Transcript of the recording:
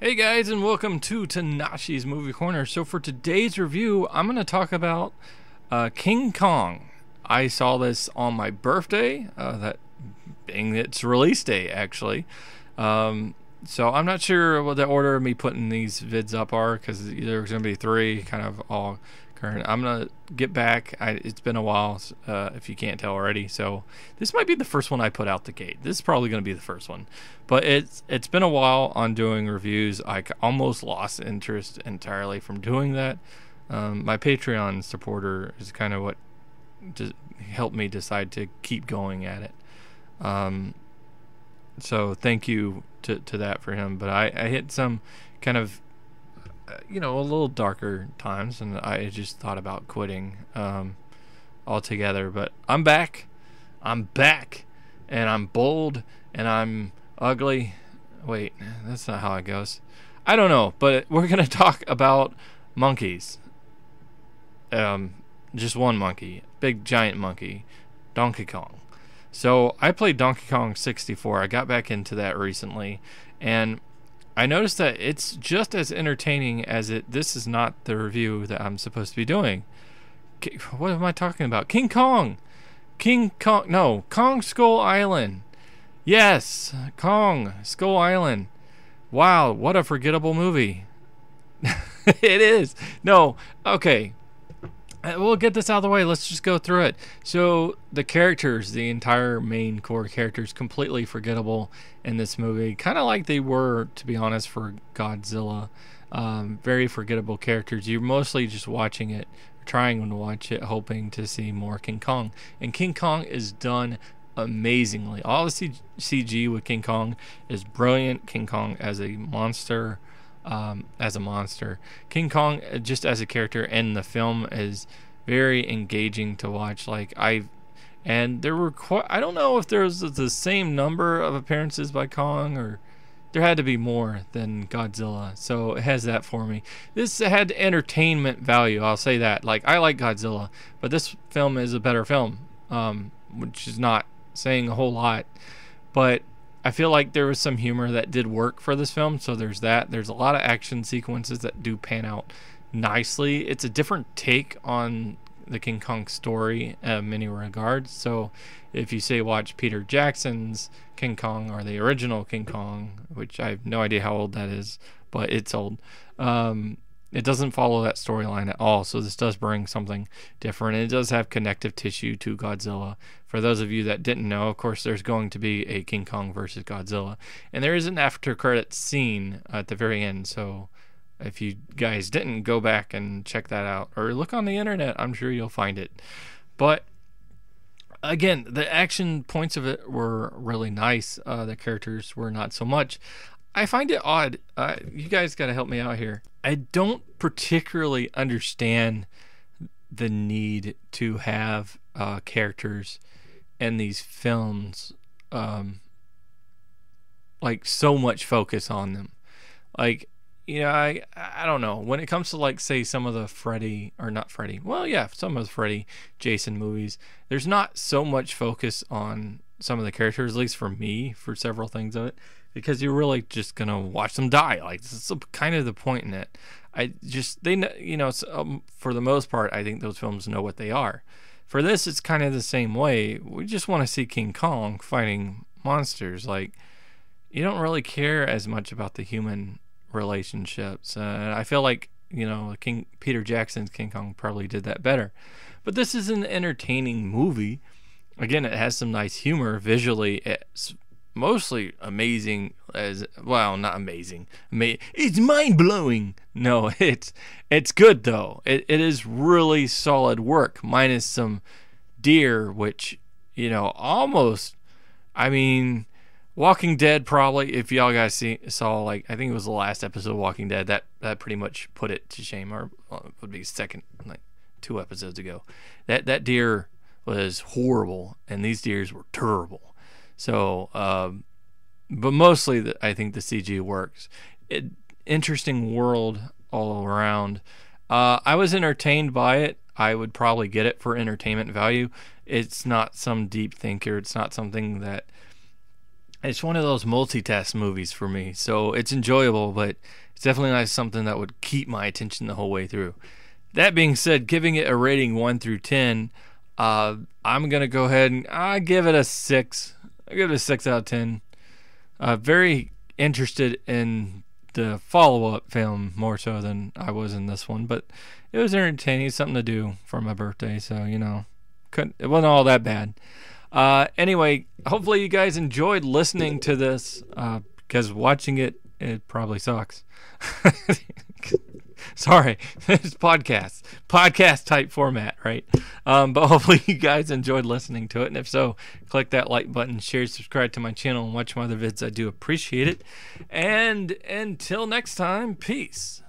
Hey guys, and welcome to Tnashi's Movie Corner. So for today's review, I'm going to talk about King Kong. I saw this on my birthday, that being its release day, actually. So I'm not sure what the order of me putting these vids up are, because there's going to be three, kind of all current. I'm going to get back. It's been a while, if you can't tell already. So this might be the first one I put out the gate. This is probably going to be the first one. But it's been a while on doing reviews. I almost lost interest entirely from doing that. My Patreon supporter is kind of what helped me decide to keep going at it. So thank you to that for him. But I hit some kind of, a little darker times, and I just thought about quitting altogether. But I'm back. And I'm bold, and I'm ugly. Wait, that's not how it goes. I don't know, but we're going to talk about monkeys. Just one monkey. Big giant monkey. Donkey Kong. So I played Donkey Kong 64. I got back into that recently, and I noticed that it's just as entertaining as it. This is not the review that I'm supposed to be doing. What am I talking about? King Kong. No, Kong Skull Island. Yes, Kong Skull Island. Wow, what a forgettable movie. It is. No, okay. We'll get this out of the way. Let's just go through it. So the characters, the entire main core characters, completely forgettable in this movie. Kind of like they were, to be honest, for Godzilla. Very forgettable characters. You're mostly just watching it, trying to watch it, hoping to see more King Kong. And King Kong is done amazingly. All the CG with King Kong is brilliant. King Kong as a monster. King Kong just as a character in the film is very engaging to watch. And there were I don't know if there was the same number of appearances by Kong, or there had to be more than Godzilla. So it has that for me. This had entertainment value. I'll say that. I like Godzilla, but this film is a better film, which is not saying a whole lot, but I feel like there was some humor that did work for this film, so there's that. There's a lot of action sequences that do pan out nicely. It's a different take on the King Kong story in many regards. So if you say watch Peter Jackson's King Kong or the original King Kong, which I have no idea how old that is, but it's old, it doesn't follow that storyline at all. So this does bring something different. And it does have connective tissue to Godzilla. For those of you that didn't know, of course, there's going to be a King Kong versus Godzilla. And there is an after credits scene at the very end. So if you guys didn't, go back and check that out. Or look on the internet. I'm sure you'll find it. But again, the action points of it were really nice. The characters were not so much. I find it odd. You guys got to help me out here. I don't particularly understand the need to have characters in these films, so much focus on them. I don't know. When it comes to say some of the some of the Freddy, Jason movies, there's not so much focus on some of the characters, at least for me, for several things of it. Because you're really just gonna watch them die. This is kind of the point in it. For the most part, I think those films know what they are. For this, it's kind of the same way. We just want to see King Kong fighting monsters. You don't really care as much about the human relationships. I feel like Peter Jackson's King Kong probably did that better. But this is an entertaining movie. Again, it has some nice humor visually. It's mostly amazing, not amazing. It's mind-blowing. No, it's good, though. It is really solid work, minus some deer, which, almost, Walking Dead probably, if y'all guys saw, I think it was the last episode of Walking Dead, that pretty much put it to shame, or it would be second, 2 episodes ago. That deer was horrible, and these deers were terrible. So, but mostly, I think the CG works. Interesting world all around. I was entertained by it. I would probably get it for entertainment value. It's not some deep thinker. It's not something that It's one of those multitask movies for me, so it's enjoyable, but it's definitely not something that would keep my attention the whole way through. That being said, giving it a rating 1 through 10, I'm going to go ahead and give it a 6. I give it a 6 out of 10. Very interested in the follow-up film more so than I was in this one, but it was entertaining. It's something to do for my birthday, so, it wasn't all that bad. Anyway, hopefully you guys enjoyed listening to this, because watching it probably sucks. Sorry, it's podcast type format, right? But hopefully you guys enjoyed listening to it, and if so, click that like button, share, subscribe to my channel, and watch my other vids. I do appreciate it. And until next time, peace.